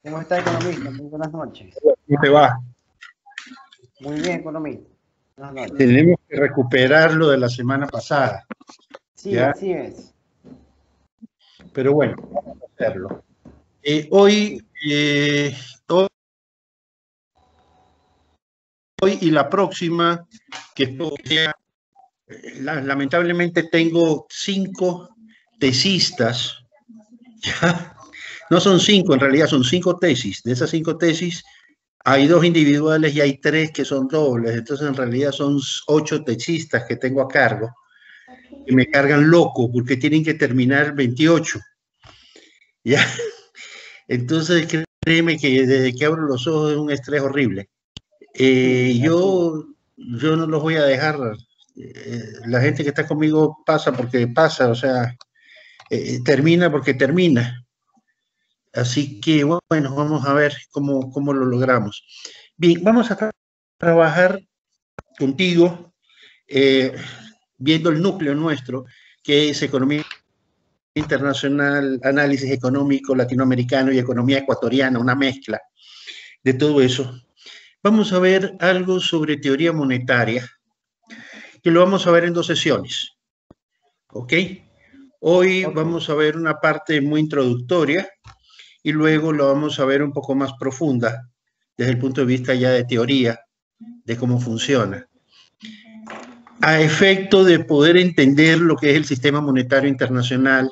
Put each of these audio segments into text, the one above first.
¿Cómo está, economista? Muy buenas noches. ¿Cómo te va? Muy bien, economista. Buenas noches. Tenemos que recuperar lo de la semana pasada, Sí, ¿ya? así es. Pero bueno, vamos a hacerlo. Hoy, hoy y la próxima, que lamentablemente tengo 5 tesistas, ¿ya? No son 5, en realidad son 5 tesis. De esas 5 tesis, hay 2 individuales y hay 3 que son dobles. Entonces, en realidad son 8 tesistas que tengo a cargo, que me cargan loco porque tienen que terminar el 28. ¿Ya? Entonces, créeme que desde que abro los ojos es un estrés horrible. Sí, así. Yo no los voy a dejar. La gente que está conmigo pasa porque pasa, o sea, termina porque termina. Así que, bueno, vamos a ver cómo lo logramos. Bien, vamos a trabajar contigo viendo el núcleo nuestro, que es economía internacional, análisis económico latinoamericano y economía ecuatoriana, una mezcla de todo eso. Vamos a ver algo sobre teoría monetaria, que lo vamos a ver en 2 sesiones, ¿ok? Hoy Ok. vamos a ver una parte muy introductoria y luego lo vamos a ver un poco más profunda desde el punto de vista ya de teoría, de cómo funciona. A efecto de poder entender lo que es el sistema monetario internacional,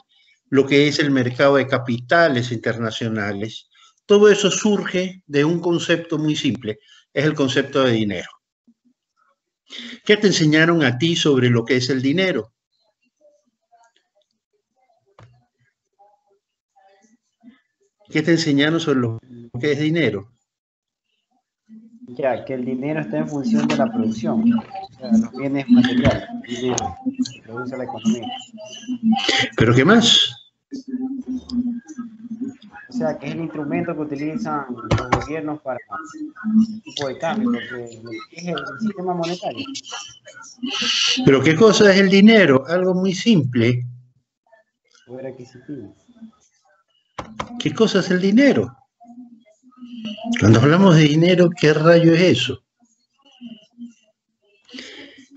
lo que es el mercado de capitales internacionales, todo eso surge de un concepto muy simple, es el concepto de dinero. ¿Qué te enseñaron a ti sobre lo que es el dinero? ¿Qué te enseñaron sobre lo que es dinero? Ya, que el dinero está en función de la producción, o sea, los bienes materiales, dinero, que produce la economía. ¿Pero qué más? O sea, que es el instrumento que utilizan los gobiernos para el tipo de cambio, porque lo que es el sistema monetario, ¿Pero qué cosa es el dinero? Algo muy simple. poder adquisitivo. ¿Qué cosa es el dinero? Cuando hablamos de dinero, ¿qué rayo es eso?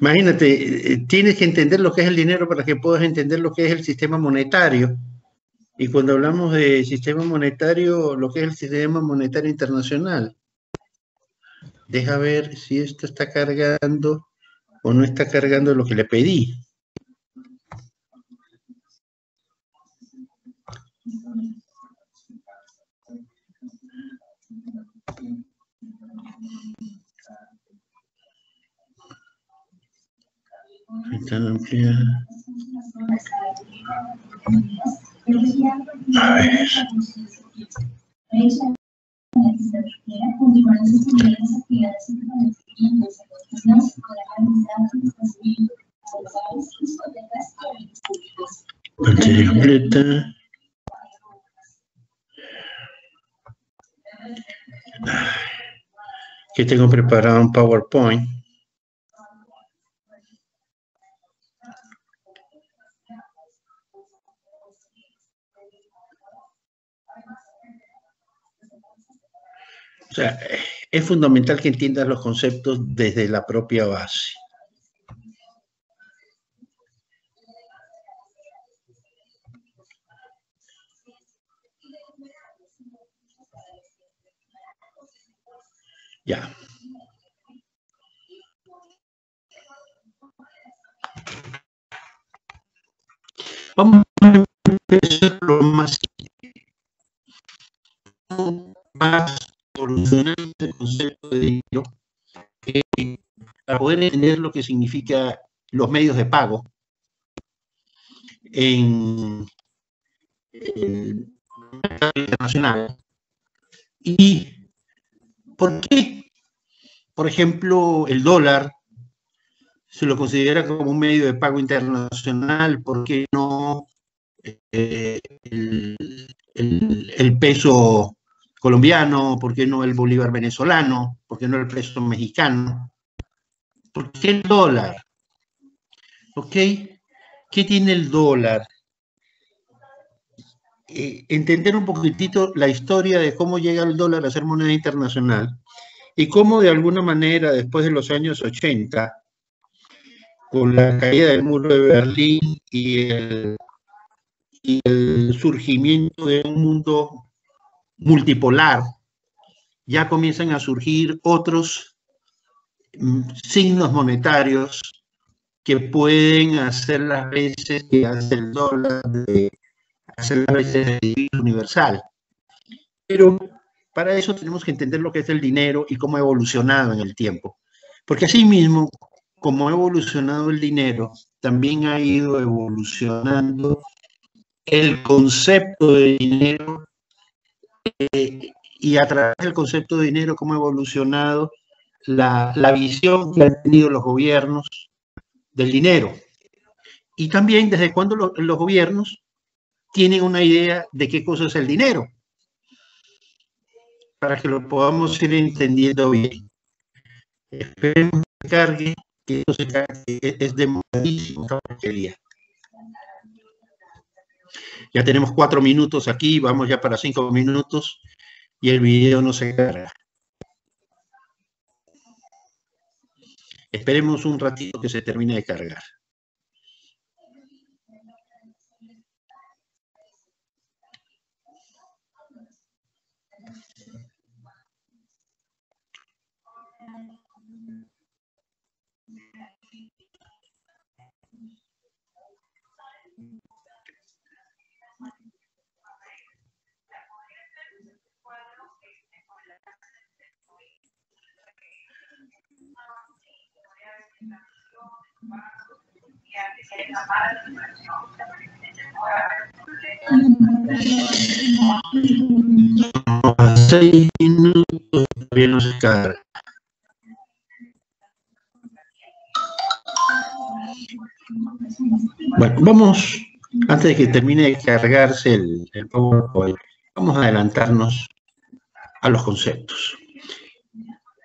Imagínate, tienes que entender lo que es el dinero para que puedas entender lo que es el sistema monetario. Y cuando hablamos de sistema monetario, lo que es el sistema monetario internacional. Deja ver si esto está cargando o no está cargando lo que le pedí. Ventana ampliada. A ver. Pantalla completa. Aquí tengo preparado un PowerPoint. O sea, es fundamental que entiendas los conceptos desde la propia base. Ya. Vamos a empezar lo más solucionando el concepto de dinero, para poder entender lo que significa los medios de pago en el mercado internacional y por qué, por ejemplo, el dólar se lo considera como un medio de pago internacional, por qué no el peso colombiano, por qué no el bolívar venezolano, por qué no el peso mexicano, por qué el dólar, ¿ok? ¿Qué tiene el dólar? entender un poquitito la historia de cómo llega el dólar a ser moneda internacional y cómo de alguna manera después de los años 80, con la caída del muro de Berlín y el surgimiento de un mundo multipolar, ya comienzan a surgir otros signos monetarios que pueden hacer las veces que hace el dólar, hacer las veces de divisa universal. Pero para eso tenemos que entender lo que es el dinero y cómo ha evolucionado en el tiempo. Porque así mismo, como ha evolucionado el dinero, también ha ido evolucionando el concepto de dinero y a través del concepto de dinero, cómo ha evolucionado la visión que han tenido los gobiernos del dinero. Y también desde cuándo los gobiernos tienen una idea de qué cosa es el dinero, para que lo podamos ir entendiendo bien. Esperemos que cargue, que esto se cargue, es demoradísimo esta porquería. Ya tenemos 4 minutos aquí, vamos ya para 5 minutos y el video no se carga. Esperemos un ratito que se termine de cargar. A 6 minutos todavía no se carga. Bueno, vamos, antes de que termine de cargarse el PowerPoint, vamos a adelantarnos a los conceptos.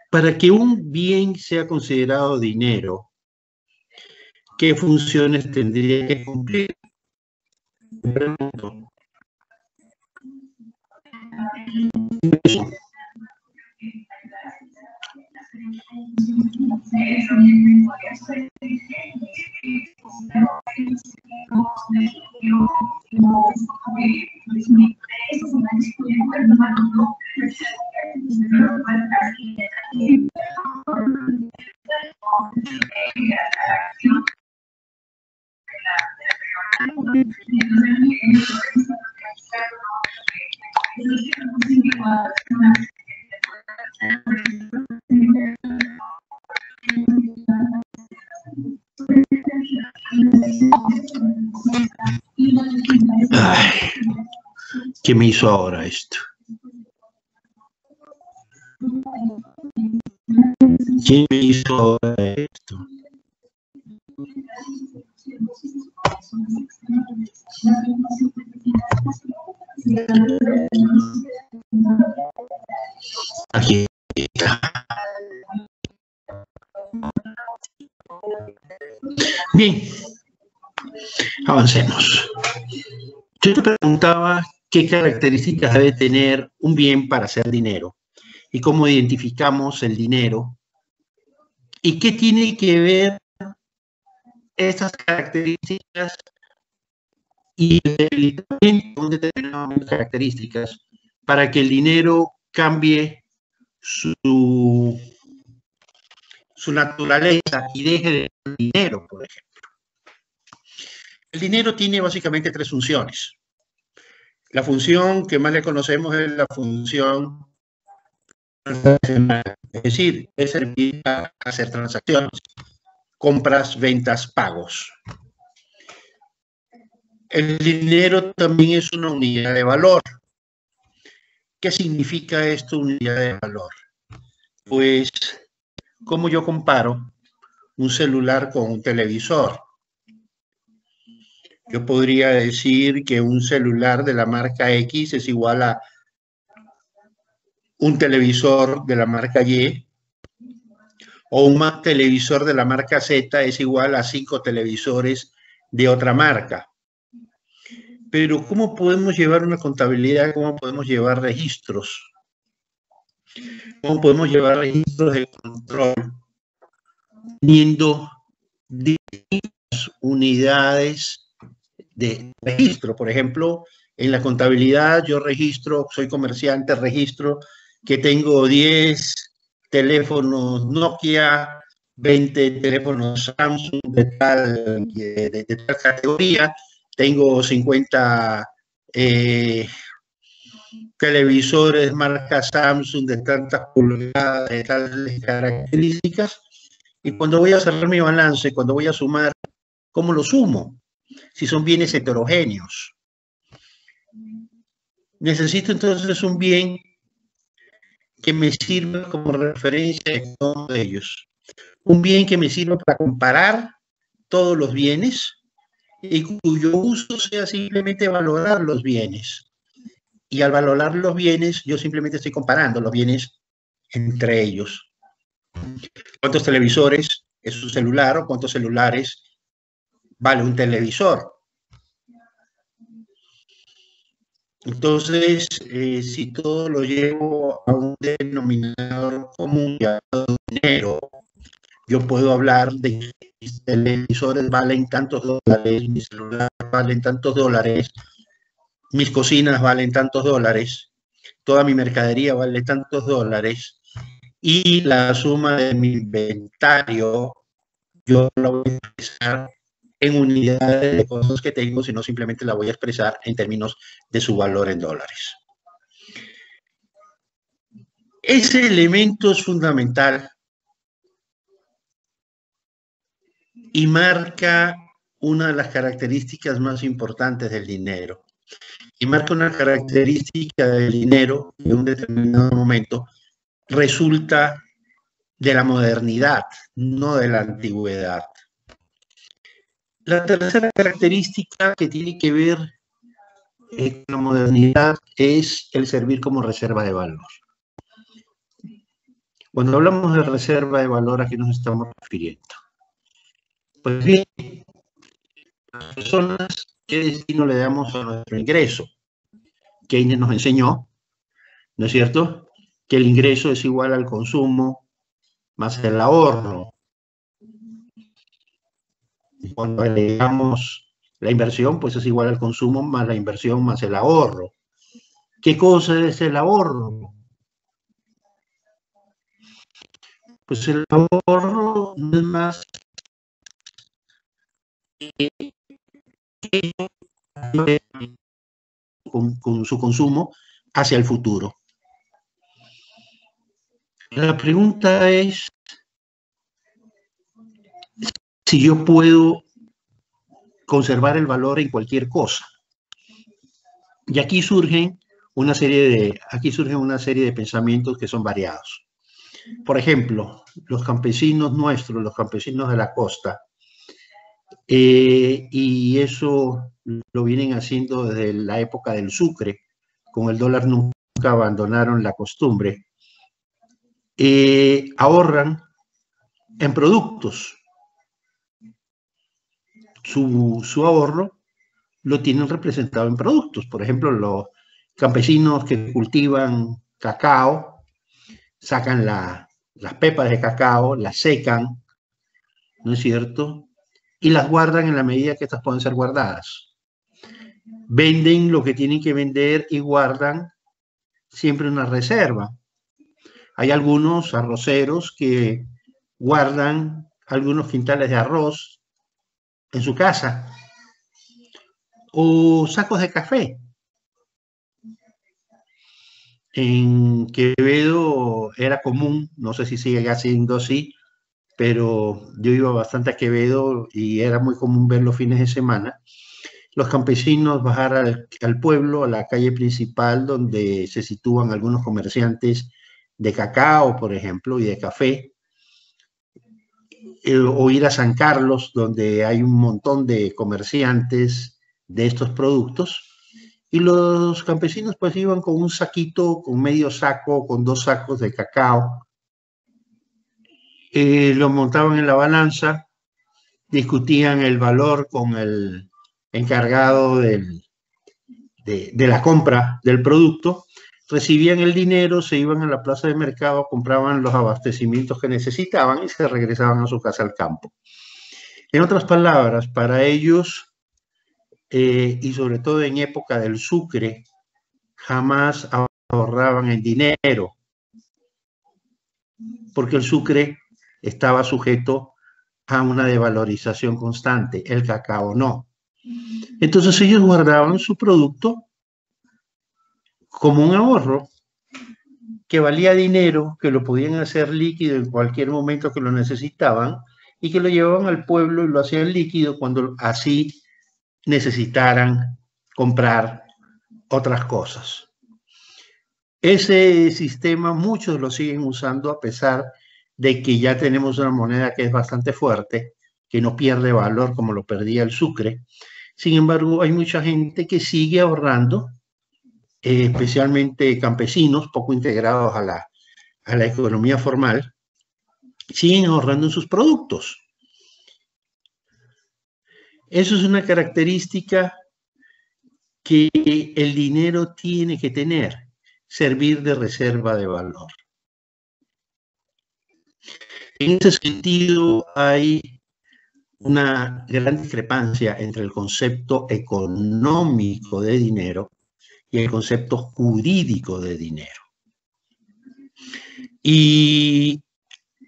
Para que un bien sea considerado dinero, ¿qué funciones tendría que cumplir? Me pregunto. Ay, ¿qué me hizo ahora esto? ¿Quién me hizo ahora esto? Aquí está. Bien, avancemos. Yo te preguntaba qué características debe tener un bien para hacer dinero y cómo identificamos el dinero y qué tiene que ver estas características y un determinado de características para que el dinero cambie su naturaleza y deje de ser dinero, por ejemplo. El dinero tiene básicamente 3 funciones. La función que más le conocemos es la función transaccional, es decir, es servir a hacer transacciones, compras, ventas, pagos. El dinero también es una unidad de valor. ¿Qué significa esto, unidad de valor? Pues, ¿cómo yo comparo un celular con un televisor? Yo podría decir que un celular de la marca X es igual a un televisor de la marca Y, o un televisor de la marca Z es igual a 5 televisores de otra marca. Pero ¿cómo podemos llevar una contabilidad? ¿Cómo podemos llevar registros? ¿Cómo podemos llevar registros de control teniendo distintas unidades de registro? Por ejemplo, en la contabilidad yo registro, soy comerciante, registro que tengo 10 teléfonos Nokia, 20 teléfonos Samsung de tal categoría, tengo 50 televisores marca Samsung de tantas pulgadas, de tales características, y cuando voy a cerrar mi balance, cuando voy a sumar, ¿cómo lo sumo? Si son bienes heterogéneos. Necesito entonces un bien que me sirva como referencia de todos ellos. Un bien que me sirva para comparar todos los bienes y cuyo uso sea simplemente valorar los bienes. Y al valorar los bienes, yo simplemente estoy comparando los bienes entre ellos. ¿Cuántos televisores es un celular o cuántos celulares vale un televisor? Entonces, si todo lo llevo a un denominador común llamado dinero, yo puedo hablar de que mis televisores valen tantos dólares, mis celulares valen tantos dólares, mis cocinas valen tantos dólares, toda mi mercadería vale tantos dólares, y la suma de mi inventario yo la voy a expresar en unidades de cosas que tengo, sino simplemente la voy a expresar en términos de su valor en dólares. Ese elemento es fundamental y marca una de las características más importantes del dinero. Y marca una característica del dinero que en un determinado momento resulta de la modernidad, no de la antigüedad. La tercera característica que tiene que ver con la modernidad es el servir como reserva de valor. Cuando hablamos de reserva de valor, ¿a qué nos estamos refiriendo? Pues bien, las personas, ¿qué destino le damos a nuestro ingreso? Keynes nos enseñó, ¿no es cierto?, que el ingreso es igual al consumo más el ahorro. Cuando agregamos la inversión, pues es igual al consumo más la inversión más el ahorro. ¿Qué cosa es el ahorro? Pues el ahorro no es más que con su consumo hacia el futuro. La pregunta es si yo puedo conservar el valor en cualquier cosa. Y aquí surgen una serie de pensamientos que son variados. Por ejemplo, los campesinos nuestros, los campesinos de la costa, y eso lo vienen haciendo desde la época del Sucre, con el dólar nunca abandonaron la costumbre, ahorran en productos. Su ahorro lo tienen representado en productos. Por ejemplo, los campesinos que cultivan cacao, sacan las pepas de cacao, las secan, ¿no es cierto?, y las guardan en la medida que estas pueden ser guardadas. Venden lo que tienen que vender y guardan siempre una reserva. Hay algunos arroceros que guardan algunos quintales de arroz en su casa, o sacos de café. En Quevedo era común, no sé si sigue siendo así, pero yo iba bastante a Quevedo y era muy común ver los fines de semana los campesinos bajar al pueblo, a la calle principal donde se sitúan algunos comerciantes de cacao, por ejemplo, y de café, o ir a San Carlos, donde hay un montón de comerciantes de estos productos, y los campesinos pues iban con un saquito, con medio saco, con 2 sacos de cacao, lo montaban en la balanza, discutían el valor con el encargado del de la compra del producto, recibían el dinero, se iban a la plaza de mercado, compraban los abastecimientos que necesitaban y se regresaban a su casa al campo. En otras palabras, para ellos, y sobre todo en época del sucre, jamás ahorraban en dinero, porque el sucre estaba sujeto a una devalorización constante, el cacao no. Entonces ellos guardaban su producto como un ahorro que valía dinero, que lo podían hacer líquido en cualquier momento que lo necesitaban y que lo llevaban al pueblo y lo hacían líquido cuando así necesitaran comprar otras cosas. Ese sistema muchos lo siguen usando a pesar de que ya tenemos una moneda que es bastante fuerte, que no pierde valor como lo perdía el sucre. Sin embargo, hay mucha gente que sigue ahorrando, especialmente campesinos poco integrados a la economía formal, siguen ahorrando en sus productos. Eso es una característica que el dinero tiene que tener, servir de reserva de valor. En ese sentido, hay una gran discrepancia entre el concepto económico de dinero y el concepto jurídico de dinero. Y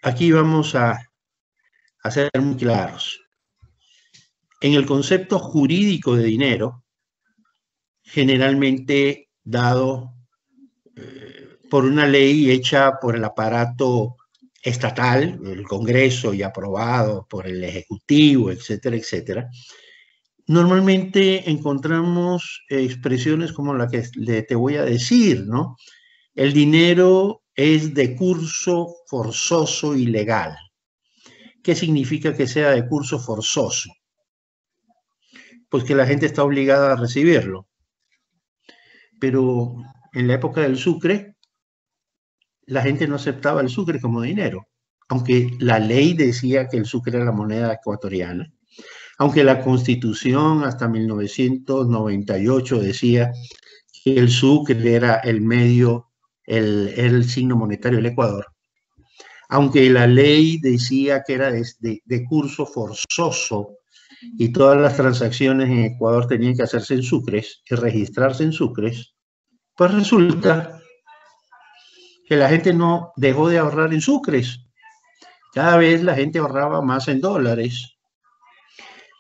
aquí vamos a ser muy claros. En el concepto jurídico de dinero, generalmente dado por una ley hecha por el aparato estatal, el Congreso, y aprobado por el Ejecutivo, etcétera, etcétera, normalmente encontramos expresiones como la que te voy a decir, ¿no? El dinero es de curso forzoso y legal. ¿Qué significa que sea de curso forzoso? Pues que la gente está obligada a recibirlo. Pero en la época del sucre, la gente no aceptaba el sucre como dinero, aunque la ley decía que el sucre era la moneda ecuatoriana, aunque la Constitución hasta 1998 decía que el sucre era el medio, el signo monetario del Ecuador, aunque la ley decía que era de curso forzoso y todas las transacciones en Ecuador tenían que hacerse en sucres y registrarse en sucres, pues resulta que la gente no dejó de ahorrar en sucres. Cada vez la gente ahorraba más en dólares.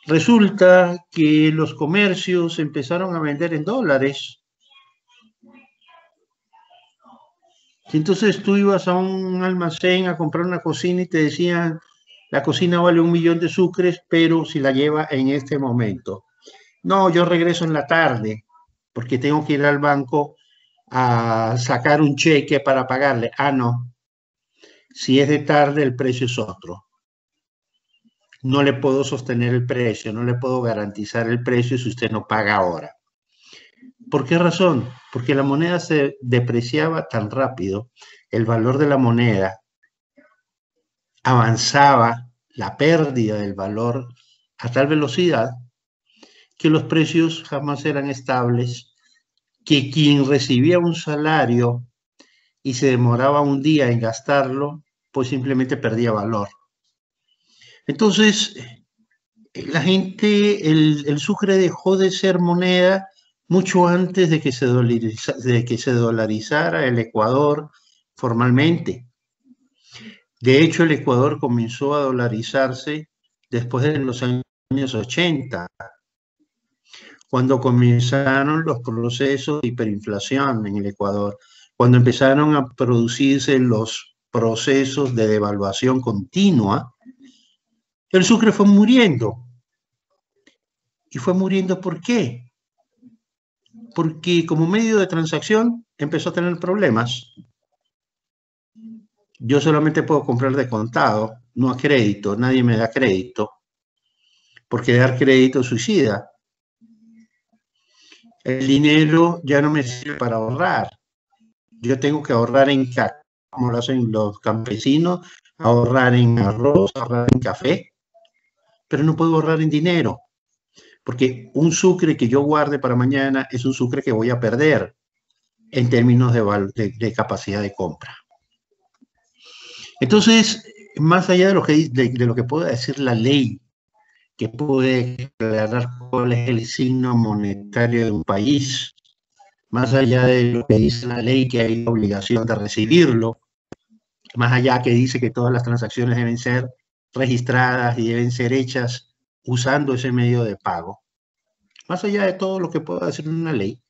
Resulta que los comercios empezaron a vender en dólares. Entonces tú ibas a un almacén a comprar una cocina y te decían, la cocina vale 1 millón de sucres, pero si la lleva en este momento. No, yo regreso en la tarde porque tengo que ir al banco a sacar un cheque para pagarle. Ah, no. Si es de tarde, el precio es otro. No le puedo sostener el precio, no le puedo garantizar el precio si usted no paga ahora. ¿Por qué razón? Porque la moneda se depreciaba tan rápido, el valor de la moneda avanzaba, la pérdida del valor a tal velocidad que los precios jamás eran estables, que quien recibía un salario y se demoraba un día en gastarlo, pues simplemente perdía valor. Entonces, la gente, el sucre dejó de ser moneda mucho antes de que se dolarizara el Ecuador formalmente. De hecho, el Ecuador comenzó a dolarizarse después de los años 80, cuando comenzaron los procesos de hiperinflación en el Ecuador, cuando empezaron a producirse los procesos de devaluación continua, el sucre fue muriendo. ¿Y fue muriendo por qué? Porque como medio de transacción empezó a tener problemas. Yo solamente puedo comprar de contado, no a crédito, nadie me da crédito, porque dar crédito suicida. El dinero ya no me sirve para ahorrar. Yo tengo que ahorrar en cacao, como lo hacen los campesinos, ahorrar en arroz, ahorrar en café, pero no puedo ahorrar en dinero, porque un sucre que yo guarde para mañana es un sucre que voy a perder en términos de capacidad de compra. Entonces, más allá de lo que pueda decir la ley, que puede aclarar cuál es el signo monetario de un país, más allá de lo que dice la ley, que hay obligación de recibirlo, más allá que dice que todas las transacciones deben ser registradas y deben ser hechas usando ese medio de pago, más allá de todo lo que pueda decir una ley,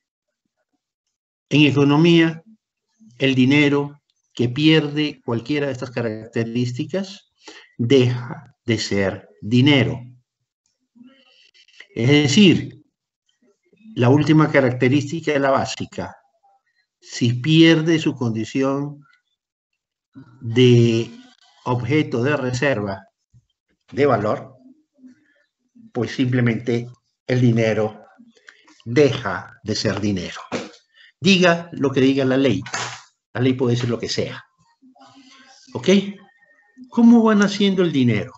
en economía, el dinero que pierde cualquiera de estas características deja de ser dinero. Es decir, la última característica es la básica. Si pierde su condición de objeto de reserva de valor, pues simplemente el dinero deja de ser dinero. Diga lo que diga la ley puede decir lo que sea. ¿Ok? ¿Cómo va naciendo el dinero?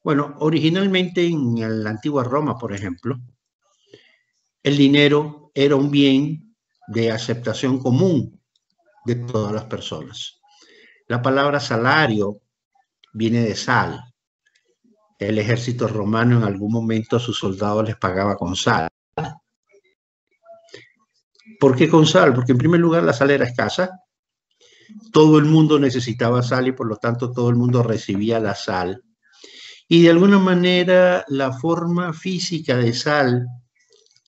Bueno, originalmente en la antigua Roma, por ejemplo, el dinero era un bien de aceptación común de todas las personas. La palabra salario viene de sal. El ejército romano en algún momento a sus soldados les pagaba con sal. ¿Por qué con sal? Porque en primer lugar la sal era escasa. Todo el mundo necesitaba sal y por lo tanto todo el mundo recibía la sal. Y de alguna manera la forma física de sal,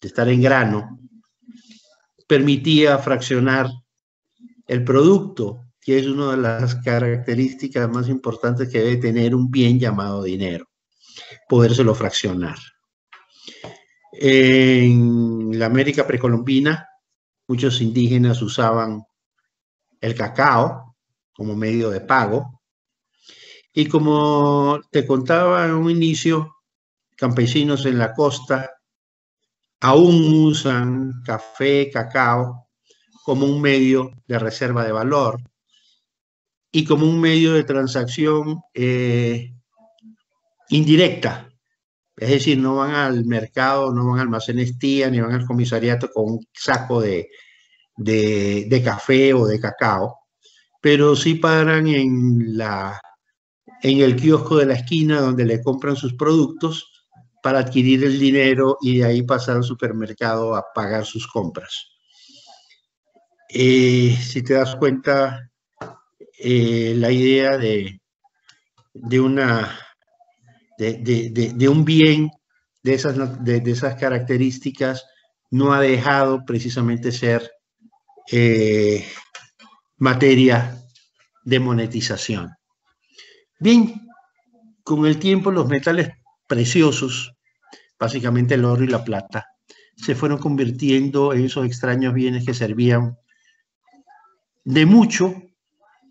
de estar en grano, permitía fraccionar el producto, que es una de las características más importantes que debe tener un bien llamado dinero, podérselo fraccionar. En la América precolombina, muchos indígenas usaban el cacao como medio de pago. Y como te contaba en un inicio, campesinos en la costa aún usan café, cacao como un medio de reserva de valor y como un medio de transacción indirecta. Es decir, no van al mercado, no van a almacenes tía, ni van al comisariato con un saco de café o de cacao, pero sí paran en el kiosco de la esquina donde le compran sus productos para adquirir el dinero y de ahí pasar al supermercado a pagar sus compras. Si te das cuenta, la idea de un bien de esas características no ha dejado precisamente ser materia de monetización. Bien, con el tiempo los metales preciosos, básicamente el oro y la plata, se fueron convirtiendo en esos extraños bienes que servían de mucho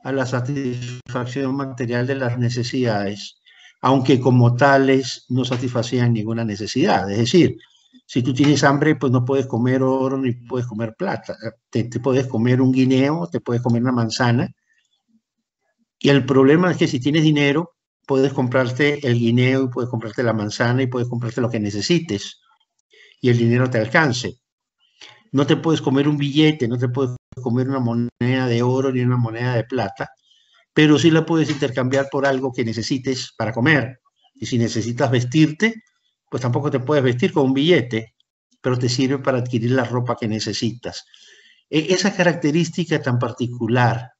a la satisfacción material de las necesidades, aunque como tales no satisfacían ninguna necesidad. Es decir, si tú tienes hambre, pues no puedes comer oro ni puedes comer plata. Te puedes comer un guineo, te puedes comer una manzana. Y el problema es que si tienes dinero, puedes comprarte el guineo y puedes comprarte la manzana y puedes comprarte lo que necesites y el dinero te alcance. No te puedes comer un billete, no te puedes comer una moneda de oro ni una moneda de plata, pero sí la puedes intercambiar por algo que necesites para comer. Y si necesitas vestirte, pues tampoco te puedes vestir con un billete, pero te sirve para adquirir la ropa que necesitas. Esa característica tan particular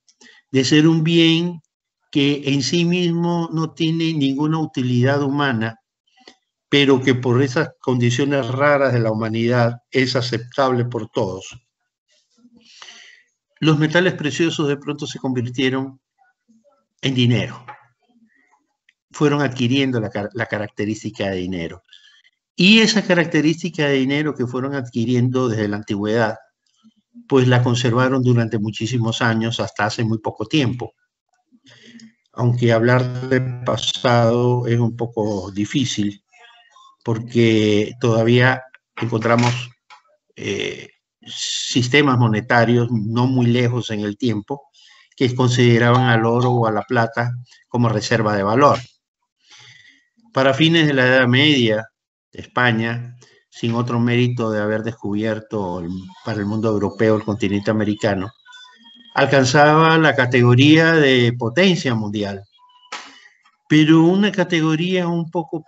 de ser un bien que en sí mismo no tiene ninguna utilidad humana, pero que por esas condiciones raras de la humanidad es aceptable por todos. Los metales preciosos de pronto se convirtieron en dinero. Fueron adquiriendo la característica de dinero. Y esa característica de dinero que fueron adquiriendo desde la antigüedad, pues la conservaron durante muchísimos años, hasta hace muy poco tiempo. Aunque hablar de pasado es un poco difícil, porque todavía encontramos sistemas monetarios no muy lejos en el tiempo que consideraban al oro o a la plata como reserva de valor. Para fines de la Edad Media, España, sin otro mérito de haber descubierto para el mundo europeo el continente americano, alcanzaba la categoría de potencia mundial, pero una categoría un poco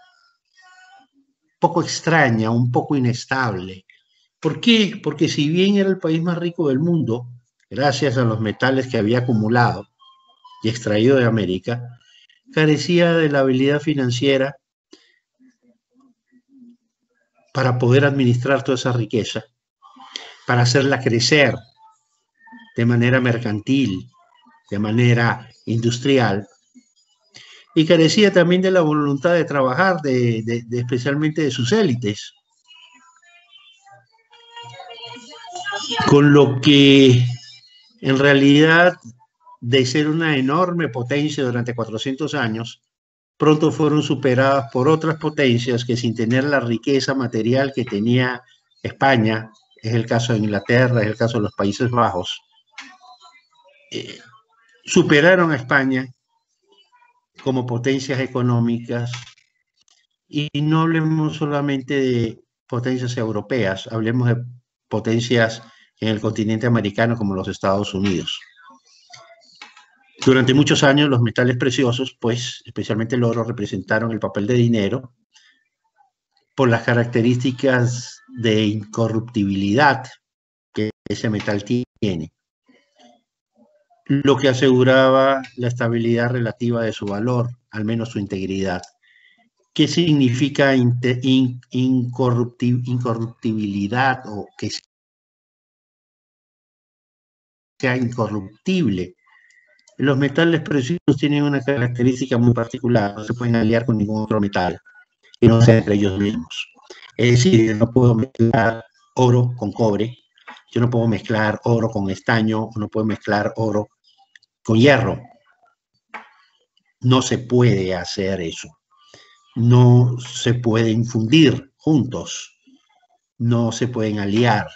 extraña, un poco inestable. ¿Por qué? Porque si bien era el país más rico del mundo, gracias a los metales que había acumulado y extraído de América, carecía de la habilidad financiera para poder administrar toda esa riqueza, para hacerla crecer de manera mercantil, de manera industrial, y carecía también de la voluntad de trabajar, especialmente de sus élites. Con lo que en realidad, de ser una enorme potencia durante 400 años, pronto fueron superadas por otras potencias que, sin tener la riqueza material que tenía España, es el caso de Inglaterra, es el caso de los Países Bajos, superaron a España como potencias económicas. Y no hablemos solamente de potencias europeas, hablemos de potencias en el continente americano como los Estados Unidos. Durante muchos años los metales preciosos, pues especialmente el oro, representaron el papel de dinero por las características de incorruptibilidad que ese metal tiene, lo que aseguraba la estabilidad relativa de su valor, al menos su integridad. ¿Qué significa incorruptibilidad o que sea incorruptible? Los metales preciosos tienen una característica muy particular, no se pueden aliar con ningún otro metal, que no sea entre ellos mismos. Es decir, yo no puedo mezclar oro con cobre, yo no puedo mezclar oro con estaño, no puedo mezclar oro con hierro. No se puede hacer eso. No se pueden fundir juntos, no se pueden aliar.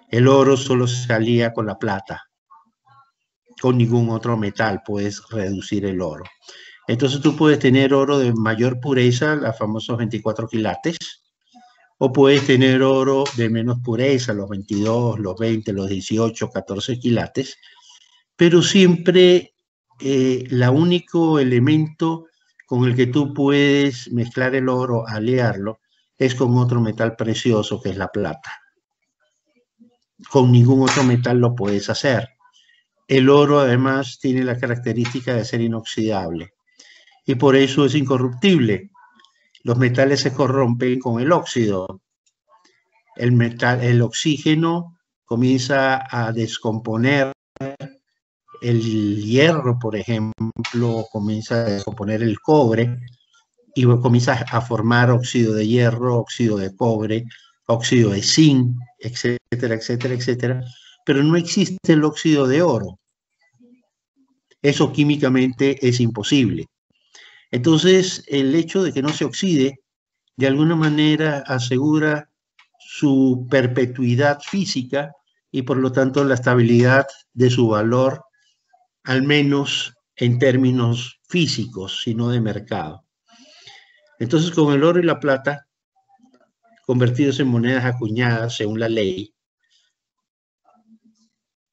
El oro solo se alía con la plata. Con ningún otro metal puedes reducir el oro. Entonces tú puedes tener oro de mayor pureza, los famosos 24 quilates, o puedes tener oro de menos pureza, los 22, los 20, los 18, 14 quilates, pero siempre el único elemento con el que tú puedes mezclar el oro, aliarlo, es con otro metal precioso que es la plata. Con ningún otro metal lo puedes hacer. El oro además tiene la característica de ser inoxidable y por eso es incorruptible. Los metales se corrompen con el óxido. El oxígeno comienza a descomponer el hierro, por ejemplo, comienza a descomponer el cobre y comienza a formar óxido de hierro, óxido de cobre, óxido de zinc, etcétera, etcétera, etcétera. Pero no existe el óxido de oro. Eso químicamente es imposible. Entonces, el hecho de que no se oxide, de alguna manera asegura su perpetuidad física y por lo tanto la estabilidad de su valor, al menos en términos físicos, sino de mercado. Entonces, con el oro y la plata, convertidos en monedas acuñadas según la ley,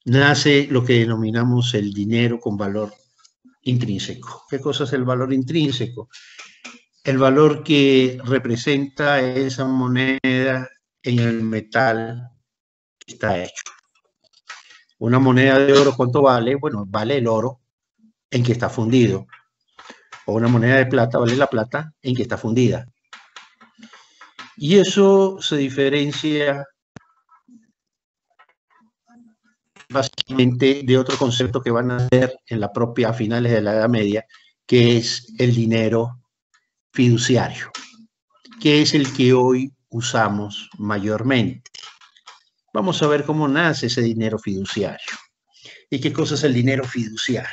nace lo que denominamos el dinero con valor intrínseco. ¿Qué cosa es el valor intrínseco? El valor que representa esa moneda en el metal que está hecho. Una moneda de oro, ¿cuánto vale? Bueno, vale el oro en que está fundido. O una moneda de plata vale la plata en que está fundida. Y eso se diferencia básicamente de otro concepto que van a hacer en la propia finales de la Edad Media, que es el dinero fiduciario, que es el que hoy usamos mayormente. Vamos a ver cómo nace ese dinero fiduciario. ¿Y qué cosa es el dinero fiduciario?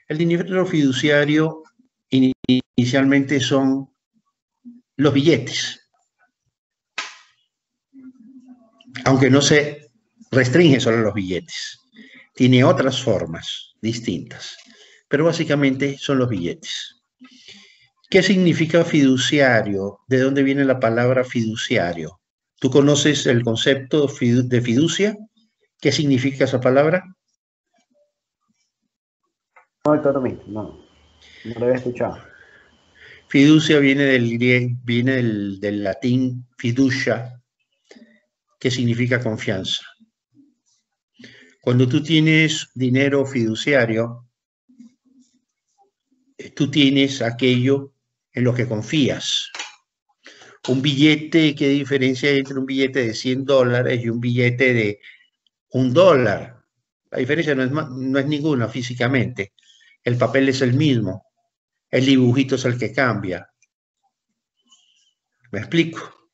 El dinero fiduciario inicialmente son los billetes, aunque no se restringe solo a los billetes. Tiene otras formas distintas, pero básicamente son los billetes. ¿Qué significa fiduciario? ¿De dónde viene la palabra fiduciario? ¿Tú conoces el concepto de fiducia? ¿Qué significa esa palabra? No, doctor, no lo había escuchado. Fiducia viene del griego, viene del latín fiducia, que significa confianza. Cuando tú tienes dinero fiduciario, tú tienes aquello en lo que confías. Un billete, ¿qué diferencia hay entre un billete de $100 y un billete de $1? La diferencia no es ninguna físicamente. El papel es el mismo. El dibujito es el que cambia. ¿Me explico?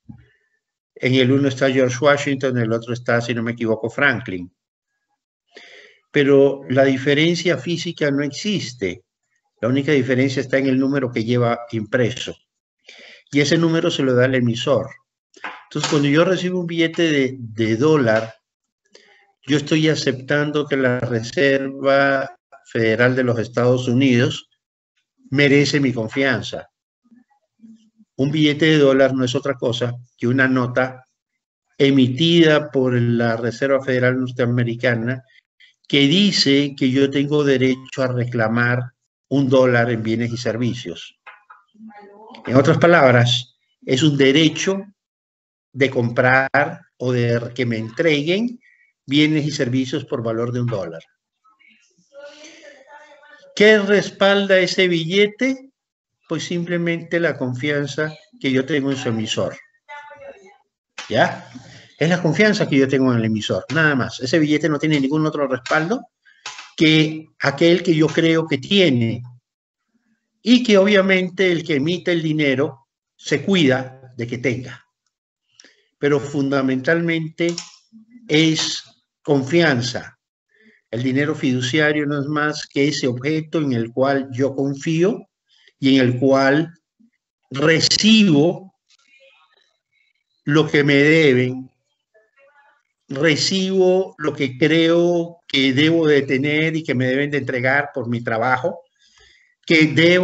En el uno está George Washington, en el otro está, si no me equivoco, Franklin. Pero la diferencia física no existe. La única diferencia está en el número que lleva impreso. Y ese número se lo da el emisor. Entonces, cuando yo recibo un billete de dólar, yo estoy aceptando que la Reserva Federal de los Estados Unidos merece mi confianza. Un billete de dólar no es otra cosa que una nota emitida por la Reserva Federal Norteamericana que dice que yo tengo derecho a reclamar $1 en bienes y servicios. En otras palabras, es un derecho de comprar o de que me entreguen bienes y servicios por valor de $1. ¿Qué respalda ese billete? Pues simplemente la confianza que yo tengo en su emisor. ¿Ya? Es la confianza que yo tengo en el emisor, nada más. Ese billete no tiene ningún otro respaldo que aquel que yo creo que tiene. Y que obviamente el que emite el dinero se cuida de que tenga. Pero fundamentalmente es confianza. El dinero fiduciario no es más que ese objeto en el cual yo confío y en el cual recibo lo que me deben, recibo lo que creo que debo de tener y que me deben de entregar por mi trabajo, que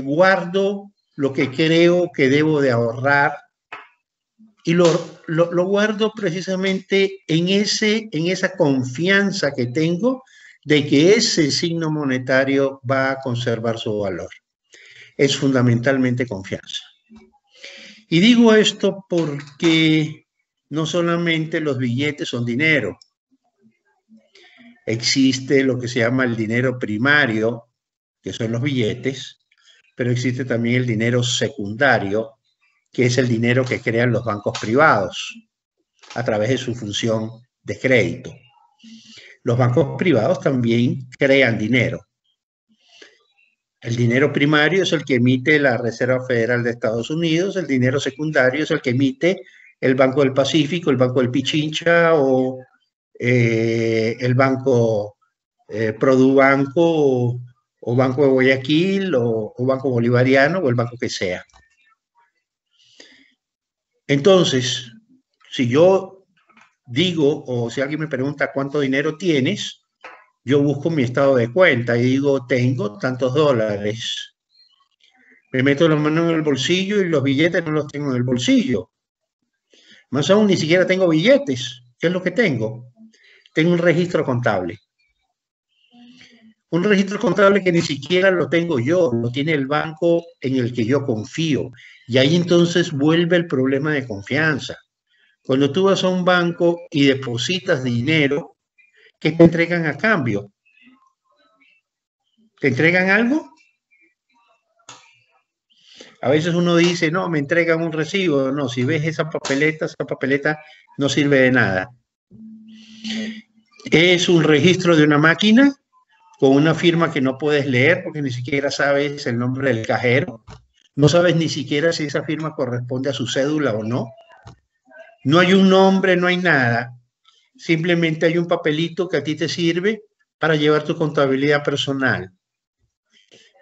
guardo lo que creo que debo de ahorrar y lo guardo precisamente en esa confianza que tengo de que ese signo monetario va a conservar su valor. Es fundamentalmente confianza. Y digo esto porque no solamente los billetes son dinero. Existe lo que se llama el dinero primario, que son los billetes, pero existe también el dinero secundario, que es el dinero que crean los bancos privados a través de su función de crédito. Los bancos privados también crean dinero. El dinero primario es el que emite la Reserva Federal de Estados Unidos, el dinero secundario es el que emite el Banco del Pacífico, el Banco del Pichincha o el Banco Produbanco o Banco de Guayaquil o Banco Bolivariano o el banco que sea. Entonces, si yo digo o si alguien me pregunta cuánto dinero tienes, yo busco mi estado de cuenta y digo, tengo tantos $. Me meto la mano en el bolsillo y los billetes no los tengo en el bolsillo. Más aún, ni siquiera tengo billetes. ¿Qué es lo que tengo? Tengo un registro contable. Un registro contable que ni siquiera lo tengo yo, lo tiene el banco en el que yo confío. Y ahí entonces vuelve el problema de confianza. Cuando tú vas a un banco y depositas dinero, ¿qué te entregan a cambio? ¿Te entregan algo? A veces uno dice, no, me entregan un recibo. No, si ves esa papeleta no sirve de nada. Es un registro de una máquina con una firma que no puedes leer porque ni siquiera sabes el nombre del cajero. No sabes ni siquiera si esa firma corresponde a su cédula o no. No hay un nombre, no hay nada. Simplemente hay un papelito que a ti te sirve para llevar tu contabilidad personal.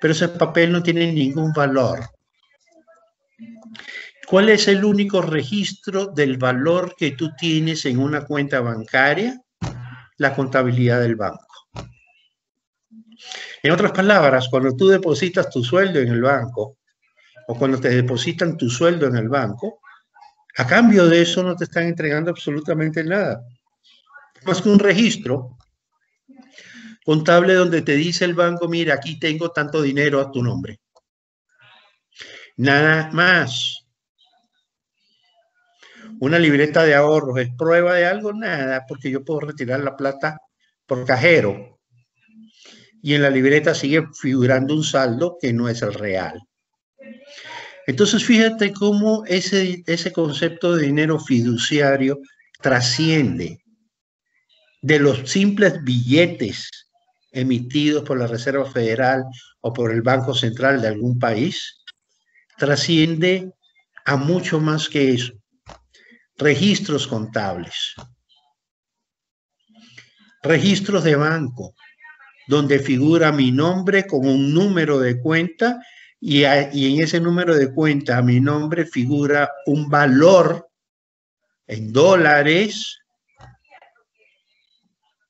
Pero ese papel no tiene ningún valor. ¿Cuál es el único registro del valor que tú tienes en una cuenta bancaria? La contabilidad del banco. En otras palabras, cuando tú depositas tu sueldo en el banco o cuando te depositan tu sueldo en el banco, a cambio de eso no te están entregando absolutamente nada. Más que un registro contable donde te dice el banco, mira, aquí tengo tanto dinero a tu nombre. Nada más. Una libreta de ahorros es prueba de algo, nada, porque yo puedo retirar la plata por cajero y en la libreta sigue figurando un saldo que no es el real. Entonces, fíjate cómo ese concepto de dinero fiduciario trasciende de los simples billetes emitidos por la Reserva Federal o por el Banco Central de algún país, trasciende a mucho más que eso. Registros contables, registros de banco, donde figura mi nombre con un número de cuenta y en ese número de cuenta a mi nombre figura un valor en dólares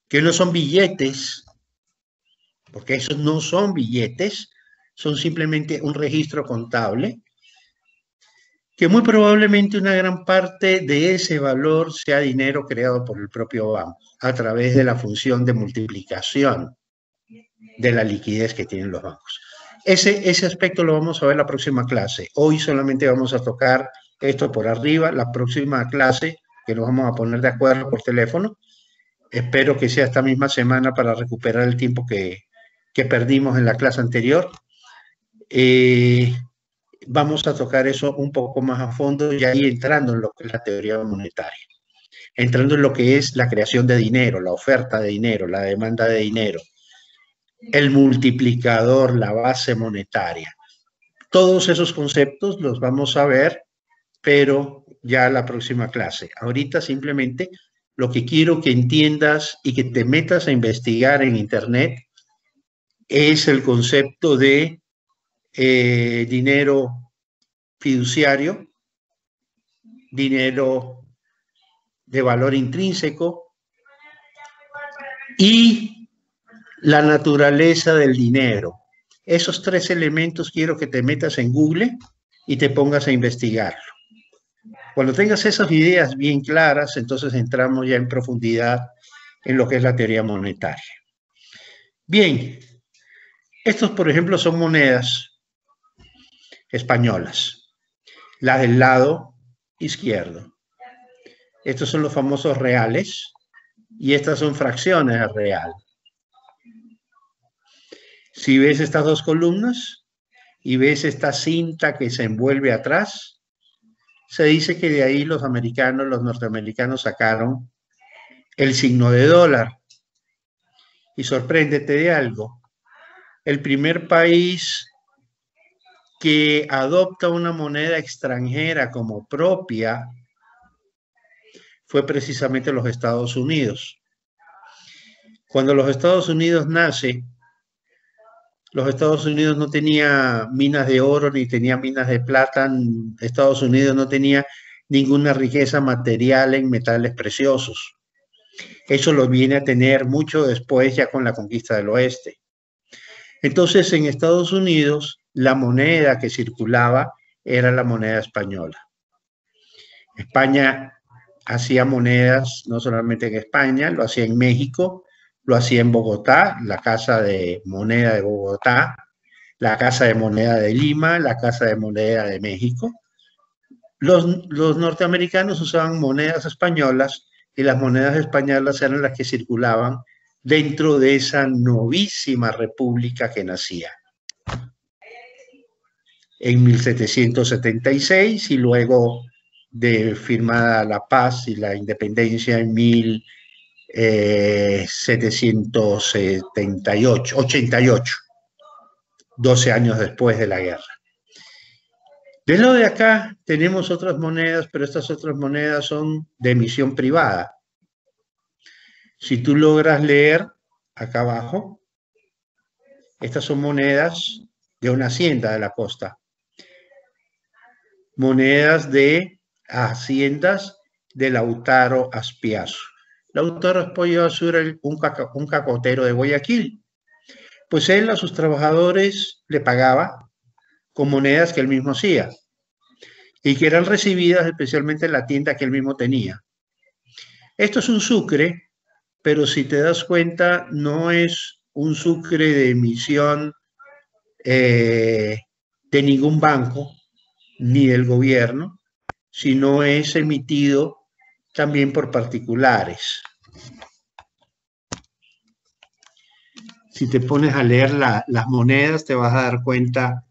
que no son billetes, porque esos no son billetes, son simplemente un registro contable, que muy probablemente una gran parte de ese valor sea dinero creado por el propio banco a través de la función de multiplicación de la liquidez que tienen los bancos. Ese aspecto lo vamos a ver en la próxima clase. Hoy solamente vamos a tocar esto por arriba. La próxima clase, que nos vamos a poner de acuerdo por teléfono, espero que sea esta misma semana para recuperar el tiempo que perdimos en la clase anterior. Vamos a tocar eso un poco más a fondo y ahí entrando en lo que es la teoría monetaria, entrando en lo que es la creación de dinero, la oferta de dinero, la demanda de dinero, el multiplicador, la base monetaria. Todos esos conceptos los vamos a ver, pero ya la próxima clase. Ahorita simplemente lo que quiero que entiendas y que te metas a investigar en Internet es el concepto de dinero fiduciario, dinero de valor intrínseco y la naturaleza del dinero. Esos tres elementos quiero que te metas en Google y te pongas a investigarlo. Cuando tengas esas ideas bien claras, entonces entramos ya en profundidad en lo que es la teoría monetaria. Bien, estos, por ejemplo, son monedas españolas, las del lado izquierdo. Estos son los famosos reales y estas son fracciones de real. Si ves estas dos columnas y ves esta cinta que se envuelve atrás, se dice que de ahí los norteamericanos sacaron el signo de dólar. Y sorpréndete de algo, el primer país que adopta una moneda extranjera como propia fue precisamente los Estados Unidos. Cuando los Estados Unidos nace, los Estados Unidos no tenía minas de oro ni tenía minas de plata. Estados Unidos no tenía ninguna riqueza material en metales preciosos. Eso lo viene a tener mucho después, ya con la conquista del oeste. Entonces, en Estados Unidos, la moneda que circulaba era la moneda española. España hacía monedas, no solamente en España, lo hacía en México, lo hacía en Bogotá, la Casa de Moneda de Bogotá, la Casa de Moneda de Lima, la Casa de Moneda de México. Los norteamericanos usaban monedas españolas y las monedas españolas eran las que circulaban dentro de esa novísima república que nacía en 1776 y luego de firmada la paz y la independencia en 88, 12 años después de la guerra. Del lado de acá tenemos otras monedas, pero estas otras monedas son de emisión privada. Si tú logras leer acá abajo, estas son monedas de una hacienda de la costa. Monedas de haciendas de Lautaro Aspiazu. Lautaro Aspiazu era un cacotero de Guayaquil. pues él a sus trabajadores le pagaba con monedas que él mismo hacía y que eran recibidas especialmente en la tienda que él mismo tenía. Esto es un sucre, pero si te das cuenta, no es un sucre de emisión de ningún banco ni del gobierno, sino es emitido también por particulares. Si te pones a leer las monedas, te vas a dar cuenta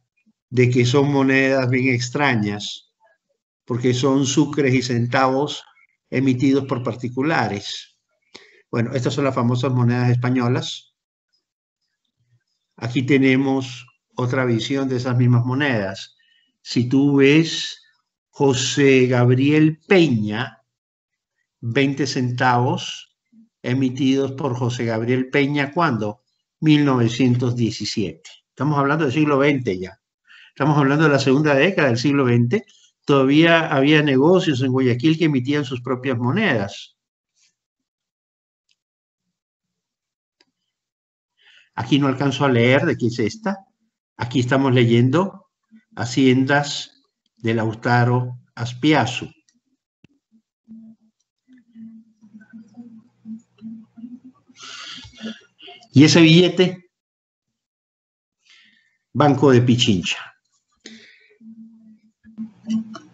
de que son monedas bien extrañas, porque son sucres y centavos emitidos por particulares. Bueno, estas son las famosas monedas españolas. Aquí tenemos otra visión de esas mismas monedas. Si tú ves José Gabriel Peña, 20 centavos emitidos por José Gabriel Peña, ¿cuándo? 1917. Estamos hablando del siglo XX ya. Estamos hablando de la segunda década del siglo XX. Todavía había negocios en Guayaquil que emitían sus propias monedas. Aquí no alcanzo a leer de qué es esta. Aquí estamos leyendo Haciendas de Lautaro Aspiazu. Y ese billete, Banco de Pichincha.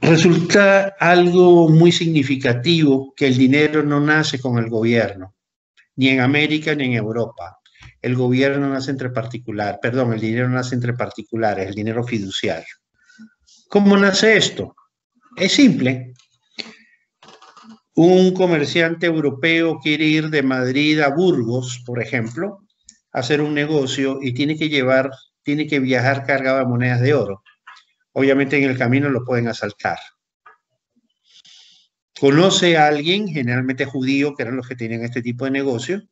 Resulta algo muy significativo que el dinero no nace con el gobierno, ni en América ni en Europa. El gobierno nace entre particulares, perdón, el dinero nace entre particulares, el dinero fiduciario. ¿Cómo nace esto? Es simple. Un comerciante europeo quiere ir de Madrid a Burgos, por ejemplo, a hacer un negocio y tiene que viajar cargado de monedas de oro. Obviamente en el camino lo pueden asaltar. Conoce a alguien, generalmente judío, que eran los que tenían este tipo de negocio,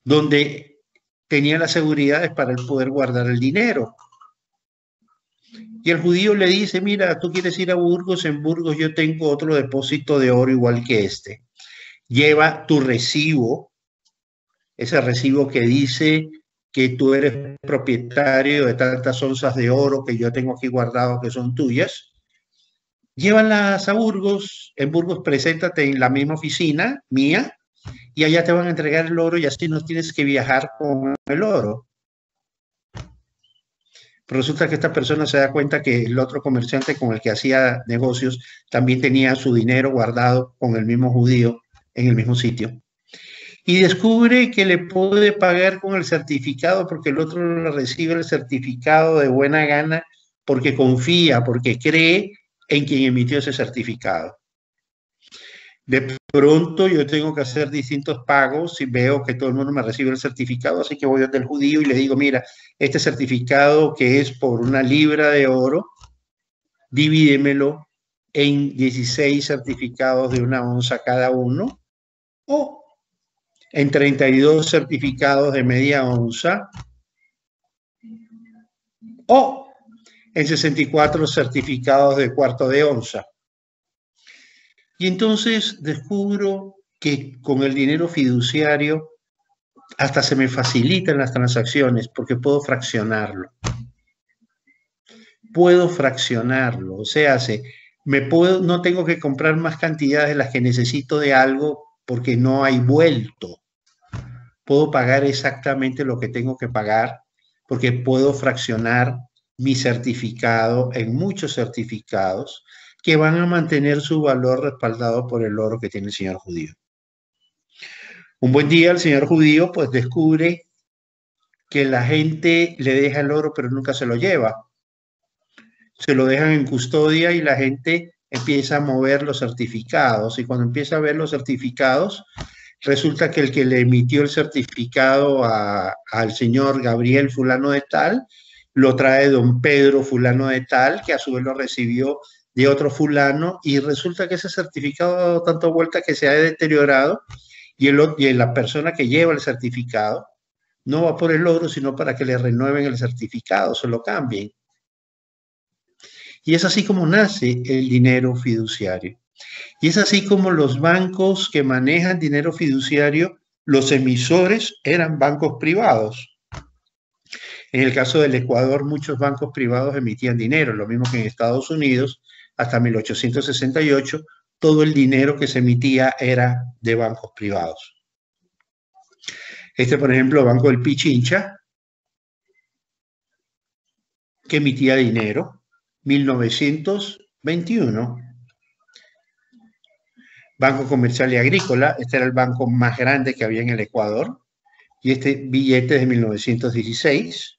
donde tenía las seguridades para él poder guardar el dinero. Y el judío le dice, mira, tú quieres ir a Burgos, en Burgos yo tengo otro depósito de oro igual que este. Lleva tu recibo, ese recibo que dice que tú eres propietario de tantas onzas de oro que yo tengo aquí guardado que son tuyas. Llévalas a Burgos, en Burgos preséntate en la misma oficina mía y allá te van a entregar el oro y así no tienes que viajar con el oro. Pero resulta que esta persona se da cuenta que el otro comerciante con el que hacía negocios también tenía su dinero guardado con el mismo judío en el mismo sitio. Y descubre que le puede pagar con el certificado porque el otro recibe el certificado de buena gana porque confía, porque cree en quien emitió ese certificado. De pronto yo tengo que hacer distintos pagos y veo que todo el mundo me recibe el certificado, así que voy donde el judío y le digo, mira, este certificado que es por 1 libra de oro, divídemelo en 16 certificados de 1 onza cada uno, o en 32 certificados de media onza, o en 64 certificados de 1/4 de onza. Y entonces descubro que con el dinero fiduciario hasta se me facilitan las transacciones porque puedo fraccionarlo. Puedo fraccionarlo, o sea, no tengo que comprar más cantidades de las que necesito de algo porque no hay vuelto. Puedo pagar exactamente lo que tengo que pagar porque puedo fraccionar mi certificado en muchos certificados que van a mantener su valor respaldado por el oro que tiene el señor judío. Un buen día el señor judío pues descubre que la gente le deja el oro pero nunca se lo lleva. Se lo dejan en custodia y la gente empieza a mover los certificados. Y cuando empieza a ver los certificados, resulta que el que le emitió el certificado al señor Gabriel fulano de tal, lo trae don Pedro fulano de tal, que a su vez lo recibió de otro fulano, y resulta que ese certificado ha dado tanta vuelta que se ha deteriorado y la persona que lleva el certificado no va por el oro, sino para que le renueven el certificado, se lo cambien. Y es así como nace el dinero fiduciario. Y es así como los bancos que manejan dinero fiduciario, los emisores eran bancos privados. En el caso del Ecuador, muchos bancos privados emitían dinero, lo mismo que en Estados Unidos, hasta 1868, todo el dinero que se emitía era de bancos privados. Este, por ejemplo, Banco del Pichincha, que emitía dinero, 1921. Banco Comercial y Agrícola, este era el banco más grande que había en el Ecuador, y este billete es de 1916.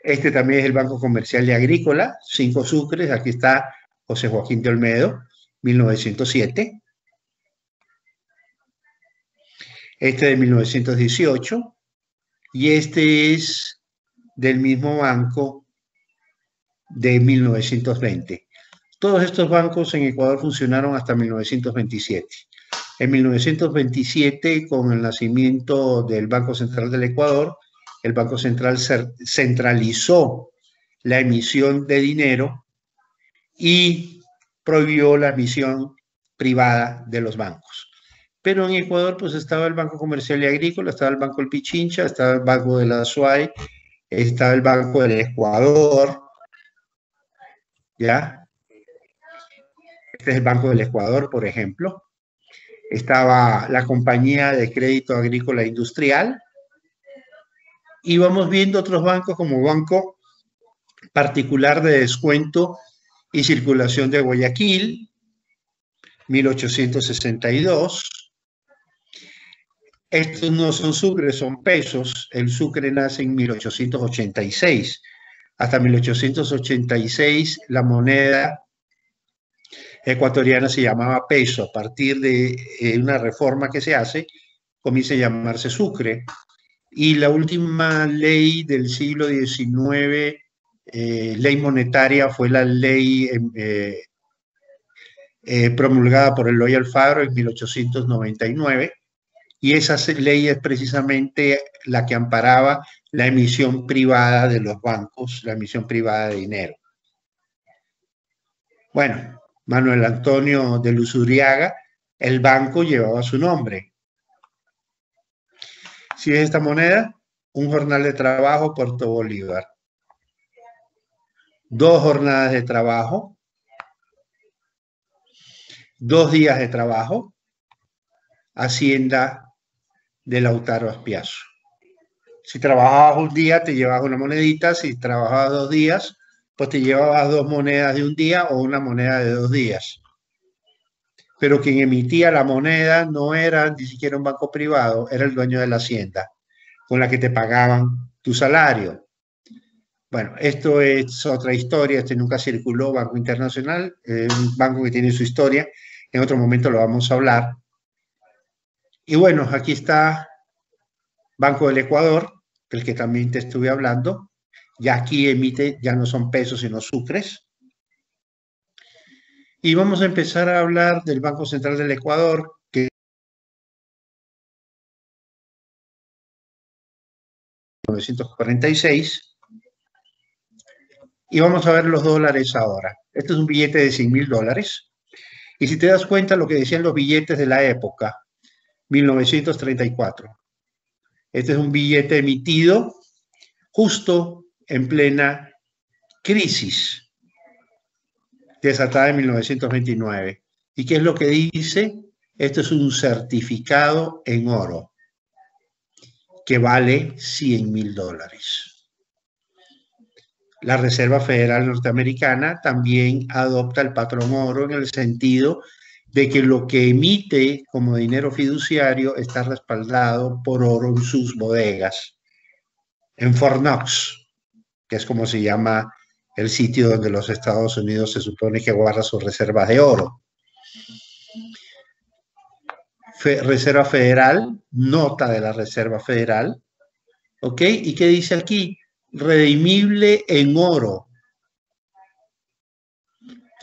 Este también es el Banco Comercial y Agrícola, 5 sucres, aquí está José Joaquín de Olmedo, 1907. Este de 1918, y este es del mismo banco de 1920. Todos estos bancos en Ecuador funcionaron hasta 1927. En 1927, con el nacimiento del Banco Central del Ecuador, el Banco Central centralizó la emisión de dinero y prohibió la emisión privada de los bancos. Pero en Ecuador pues estaba el Banco Comercial y Agrícola, estaba el Banco del Pichincha, estaba el Banco de la SUAY, estaba el Banco del Ecuador, ¿ya? Este es el Banco del Ecuador, por ejemplo. Estaba la Compañía de Crédito Agrícola Industrial, y vamos viendo otros bancos como Banco Particular de Descuento y Circulación de Guayaquil, 1862. Estos no son sucres, son pesos. El sucre nace en 1886. Hasta 1886 la moneda ecuatoriana se llamaba peso. A partir de una reforma que se hace, comienza a llamarse sucre. Y la última ley del siglo XIX, ley monetaria, fue la ley promulgada por Eloy Alfaro en 1899. Y esa ley es precisamente la que amparaba la emisión privada de los bancos, la emisión privada de dinero. Bueno, Manuel Antonio de Luzuriaga, el banco llevaba su nombre. Si es esta moneda, un jornal de trabajo, Puerto Bolívar. 2 jornadas de trabajo, 2 días de trabajo, Hacienda de Lautaro Aspiazo. Si trabajabas un día, te llevabas una monedita. Si trabajabas 2 días, pues te llevabas 2 monedas de un día o una moneda de 2 días. Pero quien emitía la moneda no era ni siquiera un banco privado, era el dueño de la hacienda, con la que te pagaban tu salario. Bueno, esto es otra historia. Este nunca circuló, Banco Internacional, un banco que tiene su historia. En otro momento lo vamos a hablar. Y bueno, aquí está Banco del Ecuador, del que también te estuve hablando. Ya aquí emite, ya no son pesos, sino sucres. Y vamos a empezar a hablar del Banco Central del Ecuador, que en 1946. Y vamos a ver los dólares ahora. Este es un billete de $100.000. Y si te das cuenta lo que decían los billetes de la época, 1934. Este es un billete emitido justo en plena crisis desatada en 1929. ¿Y qué es lo que dice? Esto es un certificado en oro que vale $100.000. La Reserva Federal Norteamericana también adopta el patrón oro en el sentido de que lo que emite como dinero fiduciario está respaldado por oro en sus bodegas, en Fort Knox, que es como se llama el sitio donde los Estados Unidos se supone que guarda sus reservas de oro. Reserva Federal, nota de la Reserva Federal, ¿ok? ¿Y qué dice aquí? Redimible en oro.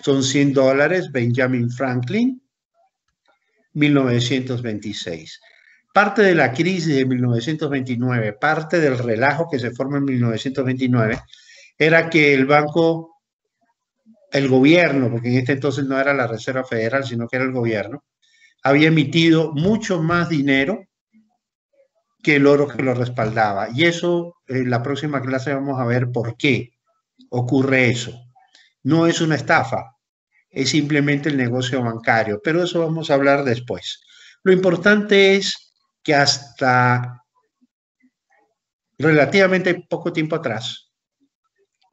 Son $100, Benjamin Franklin, 1926. Parte de la crisis de 1929, parte del relajo que se forma en 1929, era que el banco, el gobierno, porque en este entonces no era la Reserva Federal, sino que era el gobierno, había emitido mucho más dinero que el oro que lo respaldaba. Y eso, en la próxima clase vamos a ver por qué ocurre eso. No es una estafa, es simplemente el negocio bancario, pero eso vamos a hablar después. Lo importante es que hasta relativamente poco tiempo atrás,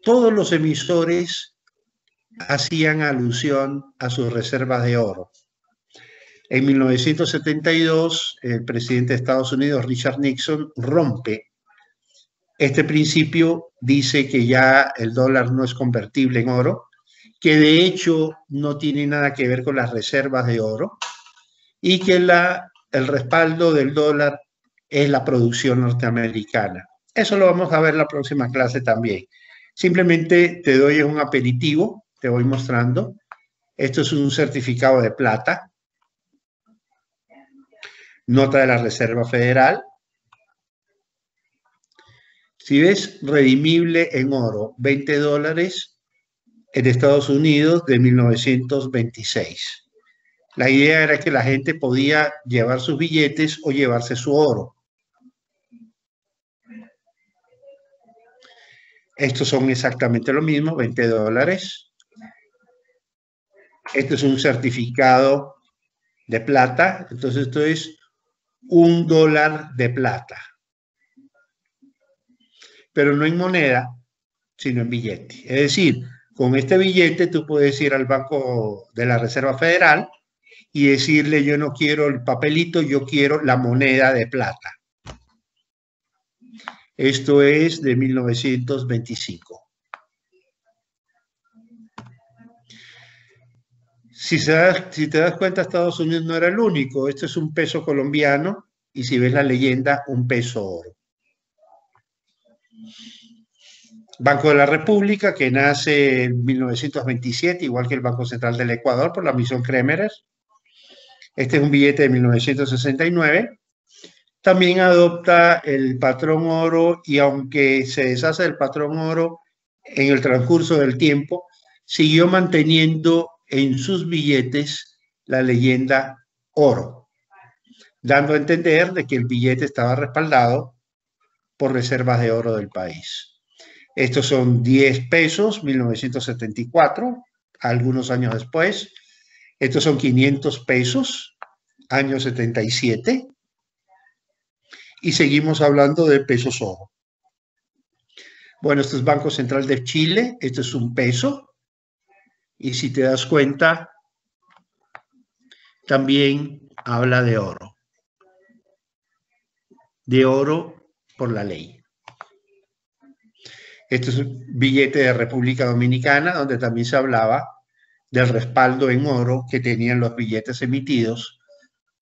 todos los emisores hacían alusión a sus reservas de oro. En 1972, el presidente de Estados Unidos, Richard Nixon, rompe este principio, dice que ya el dólar no es convertible en oro, que de hecho no tiene nada que ver con las reservas de oro y que el respaldo del dólar es la producción norteamericana. Eso lo vamos a ver en la próxima clase también. Simplemente te doy un aperitivo, te voy mostrando. Esto es un certificado de plata, nota de la Reserva Federal. Si ves, redimible en oro, $20 en Estados Unidos de 1926. La idea era que la gente podía llevar sus billetes o llevarse su oro. Estos son exactamente lo mismo, $20. Este es un certificado de plata, entonces esto es $1 de plata. Pero no en moneda, sino en billete. Es decir, con este billete tú puedes ir al Banco de la Reserva Federal y decirle: yo no quiero el papelito, yo quiero la moneda de plata. Esto es de 1925. Si te das cuenta, Estados Unidos no era el único. Esto es un peso colombiano y, si ves la leyenda, un peso oro. Banco de la República, que nace en 1927, igual que el Banco Central del Ecuador, por la misión Kremerer. Este es un billete de 1969. También adopta el patrón oro, y aunque se deshace del patrón oro en el transcurso del tiempo, siguió manteniendo en sus billetes la leyenda oro, dando a entender de que el billete estaba respaldado por reservas de oro del país. Estos son 10 pesos, 1974, algunos años después. Estos son 500 pesos, año 77. Y seguimos hablando de pesos oro. Bueno, esto es Banco Central de Chile, esto es un peso. Y si te das cuenta, también habla de oro. De oro por la ley. Este es un billete de República Dominicana, donde también se hablaba del respaldo en oro que tenían los billetes emitidos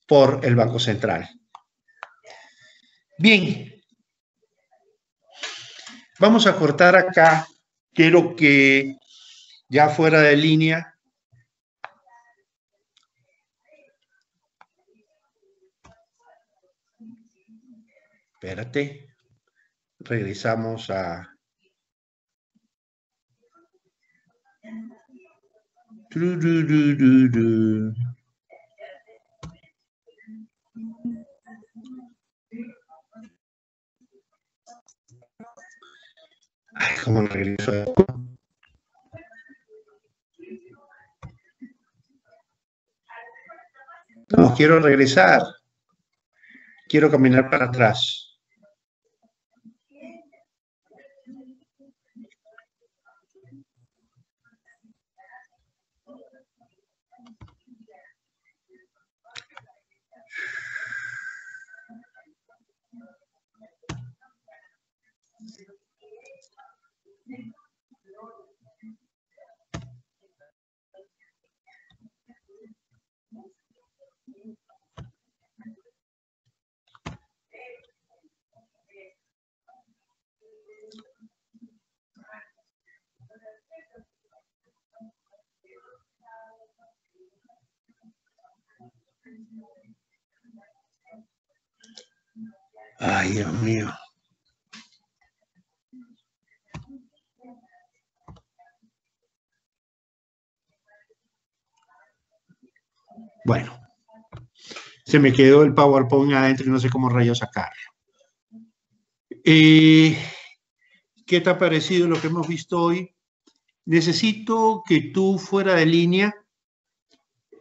por el Banco Central. Bien, vamos a cortar acá. Quiero que, ya fuera de línea, espérate, regresamos a... Ay, ¿cómo regreso? No, quiero regresar. Quiero caminar para atrás. Ay, Dios mío. Bueno, se me quedó el PowerPoint adentro y no sé cómo rayos sacarlo. ¿Qué te ha parecido lo que hemos visto hoy? Necesito que tú, fuera de línea,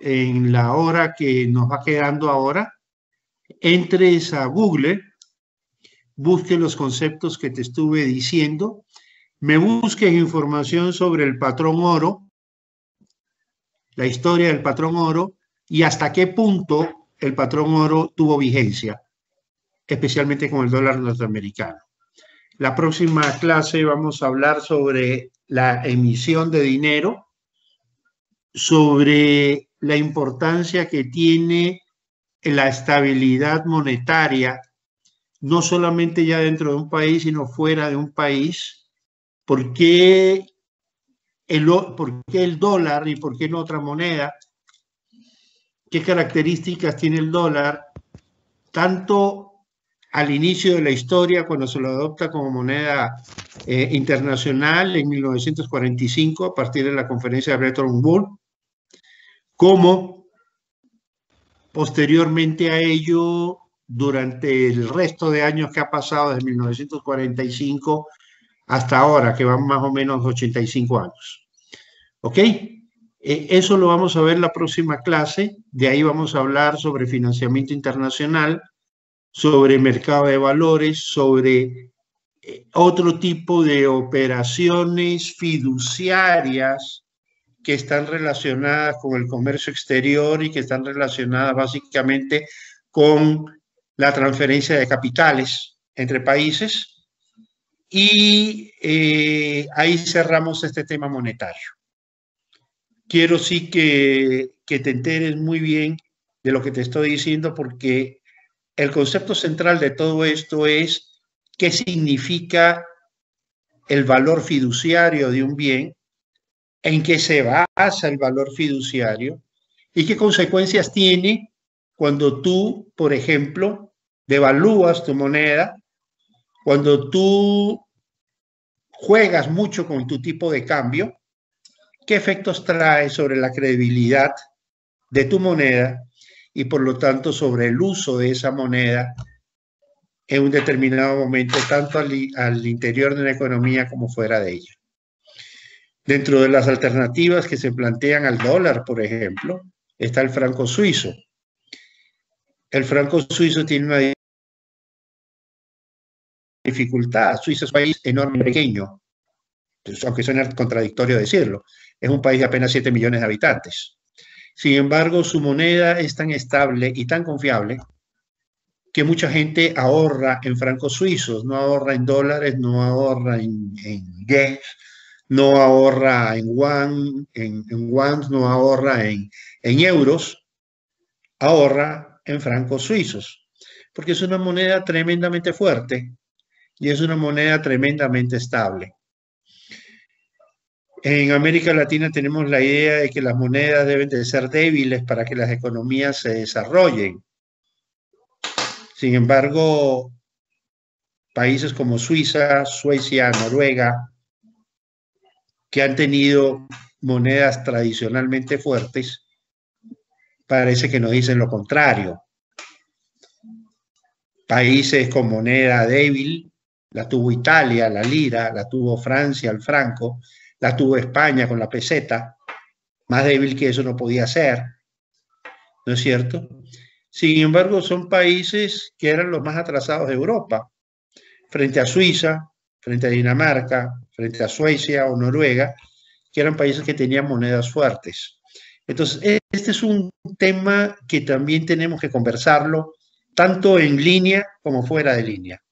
en la hora que nos va quedando ahora, entres a Google, busques los conceptos que te estuve diciendo, me busques información sobre el patrón oro, la historia del patrón oro y hasta qué punto el patrón oro tuvo vigencia, especialmente con el dólar norteamericano. La próxima clase vamos a hablar sobre la emisión de dinero, sobre la importancia que tiene la estabilidad monetaria, no solamente ya dentro de un país, sino fuera de un país. ¿Por qué el dólar y por qué no otra moneda? ¿Qué características tiene el dólar? Tanto al inicio de la historia, cuando se lo adopta como moneda internacional en 1945, a partir de la conferencia de Bretton Woods, como posteriormente a ello, durante el resto de años que ha pasado desde 1945 hasta ahora, que van más o menos 85 años. ¿Ok? Eso lo vamos a ver la próxima clase. De ahí vamos a hablar sobre financiamiento internacional, sobre mercado de valores, sobre otro tipo de operaciones fiduciarias que están relacionadas con el comercio exterior y que están relacionadas básicamente con la transferencia de capitales entre países. Y ahí cerramos este tema monetario. Quiero sí que te enteres muy bien de lo que te estoy diciendo, porque el concepto central de todo esto es qué significa el valor fiduciario de un bien, en qué se basa el valor fiduciario y qué consecuencias tiene cuando tú, por ejemplo, devalúas tu moneda, cuando tú juegas mucho con tu tipo de cambio, qué efectos trae sobre la credibilidad de tu moneda y por lo tanto sobre el uso de esa moneda en un determinado momento, tanto al interior de una economía como fuera de ella. Dentro de las alternativas que se plantean al dólar, por ejemplo, está el franco suizo. El franco suizo tiene una dificultad. Suiza es un país enorme, pequeño, aunque suene contradictorio decirlo. Es un país de apenas 7 millones de habitantes. Sin embargo, su moneda es tan estable y tan confiable que mucha gente ahorra en francos suizos, no ahorra en dólares, no ahorra en yens, no ahorra en wons, no ahorra en euros, ahorra en francos suizos, porque es una moneda tremendamente fuerte y es una moneda tremendamente estable. En América Latina tenemos la idea de que las monedas deben de ser débiles para que las economías se desarrollen. Sin embargo, países como Suiza, Suecia, Noruega, que han tenido monedas tradicionalmente fuertes, parece que nos dicen lo contrario. Países con moneda débil, la tuvo Italia, la lira, la tuvo Francia, el franco, la tuvo España con la peseta, más débil que eso no podía ser, ¿no es cierto? Sin embargo, son países que eran los más atrasados de Europa, frente a Suiza, frente a Dinamarca, frente a Suecia o Noruega, que eran países que tenían monedas fuertes. Entonces, este es un tema que también tenemos que conversarlo, tanto en línea como fuera de línea.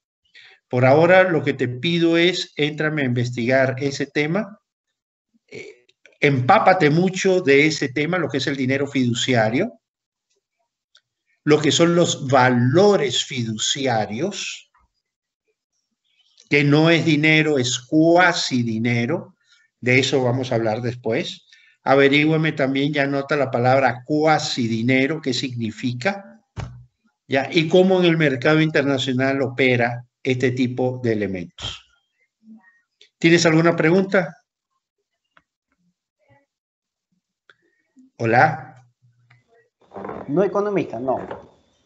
Por ahora, lo que te pido es, éntrame a investigar ese tema, empápate mucho de ese tema, lo que es el dinero fiduciario, lo que son los valores fiduciarios, que no es dinero, es cuasi dinero. De eso vamos a hablar después. Averígüeme también, ya nota la palabra cuasi dinero, qué significa, ¿ya? Y cómo en el mercado internacional opera este tipo de elementos. ¿Tienes alguna pregunta? Hola. No economista, no.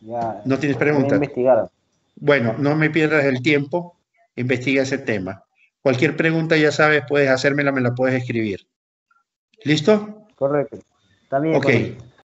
Ya ¿No tienes voy a preguntas? investigar. Bueno, no me pierdas el tiempo. investiga ese tema. Cualquier pregunta, ya sabes, puedes hacérmela, me la puedes escribir. ¿Listo? Correcto. También, Ok. correcto.